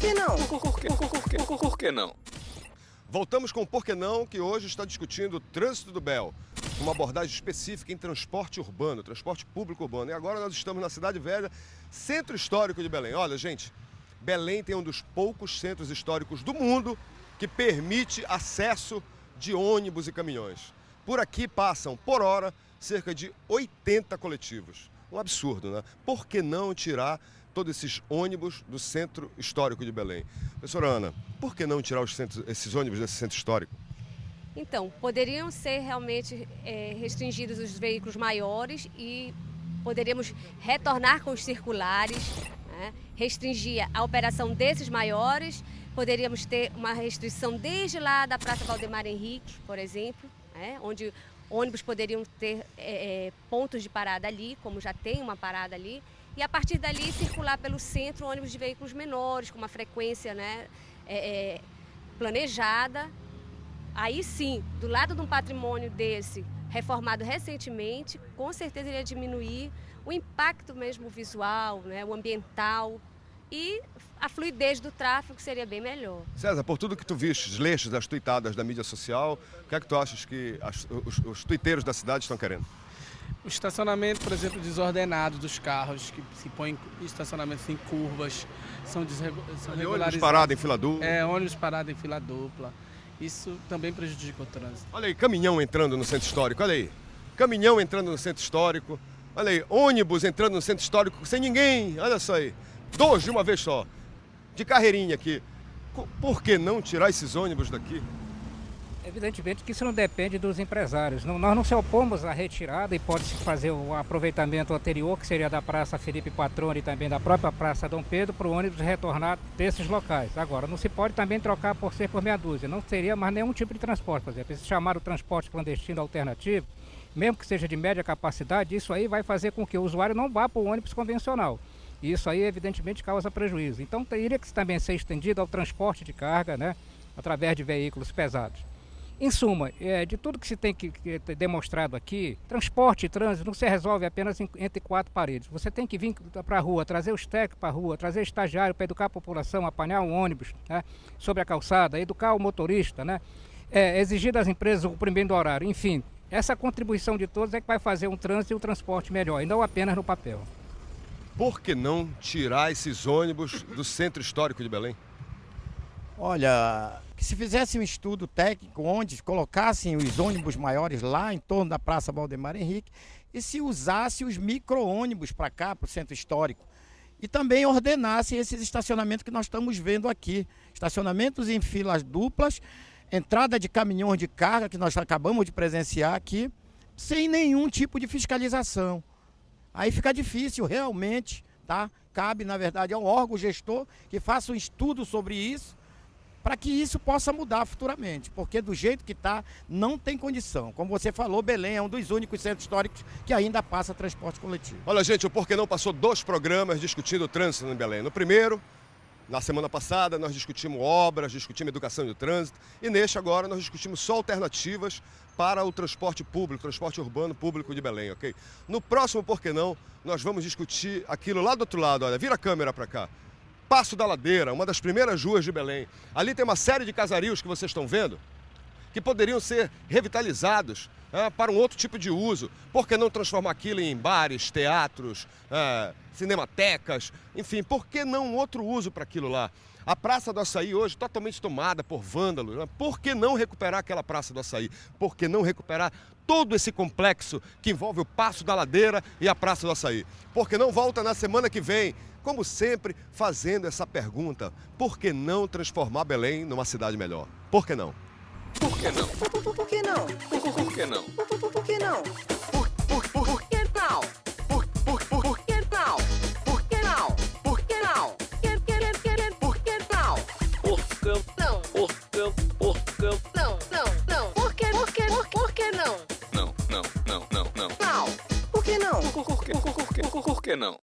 que não? Por que não? Voltamos com o Por que Não, que hoje está discutindo o trânsito do Bel, uma abordagem específica em transporte urbano, transporte público urbano. E agora nós estamos na Cidade Velha, centro histórico de Belém. Olha, gente, Belém tem um dos poucos centros históricos do mundo que permite acesso de ônibus e caminhões. Por aqui passam, por hora, cerca de 80 coletivos. Um absurdo, né? Por que não tirar todos esses ônibus do centro histórico de Belém? Professora Ana, por que não tirar esses ônibus desse centro histórico? Então, poderiam ser realmente restringidos os veículos maiores e poderíamos retornar com os circulares, né? Restringir a operação desses maiores, poderíamos ter uma restrição desde lá da Praça Valdemar Henrique, por exemplo, né? Onde ônibus poderiam ter pontos de parada ali, como já tem uma parada ali, e a partir dali circular pelo centro ônibus de veículos menores, com uma frequência, né, planejada. Aí sim, do lado de um patrimônio desse, reformado recentemente, com certeza iria diminuir o impacto mesmo visual, né, o ambiental, e a fluidez do tráfego seria bem melhor. César, por tudo que tu vistes, lestes, as tuitadas da mídia social, o que é que tu achas que os tuiteiros da cidade estão querendo? O estacionamento, por exemplo, desordenado dos carros, que se põem estacionamentos em curvas, são regularizados. Ônibus parado em fila dupla. Ônibus parado em fila dupla. Isso também prejudica o trânsito. Olha aí, caminhão entrando no centro histórico, olha aí. Caminhão entrando no centro histórico. Olha aí, ônibus entrando no centro histórico sem ninguém, olha só aí. 2 de uma vez só, de carreirinha aqui. Por que não tirar esses ônibus daqui? Evidentemente que isso não depende dos empresários. Nós não se opomos à retirada e pode-se fazer o aproveitamento anterior, que seria da Praça Felipe Patrone e também da própria Praça Dom Pedro, para o ônibus retornar desses locais. Agora, não se pode também trocar por ser por meia dúzia. Não seria mais nenhum tipo de transporte, por exemplo. Se chamar o transporte clandestino alternativo, mesmo que seja de média capacidade, isso aí vai fazer com que o usuário não vá para o ônibus convencional. E isso aí, evidentemente, causa prejuízo. Então, teria que também ser estendido ao transporte de carga, né, através de veículos pesados. Em suma, de tudo que se tem que ter demonstrado aqui, transporte e trânsito não se resolve apenas entre 4 paredes. Você tem que vir para a rua, trazer os técnicos para a rua, trazer estagiário para educar a população, apanhar um ônibus, né, sobre a calçada, educar o motorista, né, exigir das empresas o cumprimento do horário. Enfim, essa contribuição de todos é que vai fazer um trânsito e um transporte melhor, e não apenas no papel. Por que não tirar esses ônibus do centro histórico de Belém? Olha, que se fizesse um estudo técnico onde colocassem os ônibus maiores lá em torno da Praça Valdemar Henrique e se usasse os micro-ônibus para cá, para o centro histórico. E também ordenassem esses estacionamentos que nós estamos vendo aqui. Estacionamentos em filas duplas, entrada de caminhões de carga que nós acabamos de presenciar aqui, sem nenhum tipo de fiscalização. Aí fica difícil realmente, tá? Cabe, na verdade, ao órgão gestor que faça um estudo sobre isso, para que isso possa mudar futuramente, porque do jeito que está, não tem condição. Como você falou, Belém é um dos únicos centros históricos que ainda passa transporte coletivo. Olha, gente, o Por que Não passou 2 programas discutindo o trânsito em Belém. No primeiro, na semana passada, nós discutimos obras, discutimos educação de trânsito, e neste agora nós discutimos só alternativas para o transporte público, transporte urbano público de Belém, ok? No próximo Por que Não, nós vamos discutir aquilo lá do outro lado, olha, vira a câmera para cá. Passo da Ladeira, uma das primeiras ruas de Belém. Ali tem uma série de casarios que vocês estão vendo, que poderiam ser revitalizados para um outro tipo de uso. Por que não transformar aquilo em bares, teatros, cinematecas, enfim, por que não um outro uso para aquilo lá? A Praça do Açaí hoje totalmente tomada por vândalos, né? Por que não recuperar aquela Praça do Açaí? Por que não recuperar todo esse complexo que envolve o Passo da Ladeira e a Praça do Açaí? Por que não volta na semana que vem, como sempre, fazendo essa pergunta? Por que não transformar Belém numa cidade melhor? Por que não? Por que não? Por que não? Por que não? Por que não? Por que não? Por que não? Por que não? Por que não? Por que não? Por que Não. não? Por que não? Não. Não. Por que não? Por que não?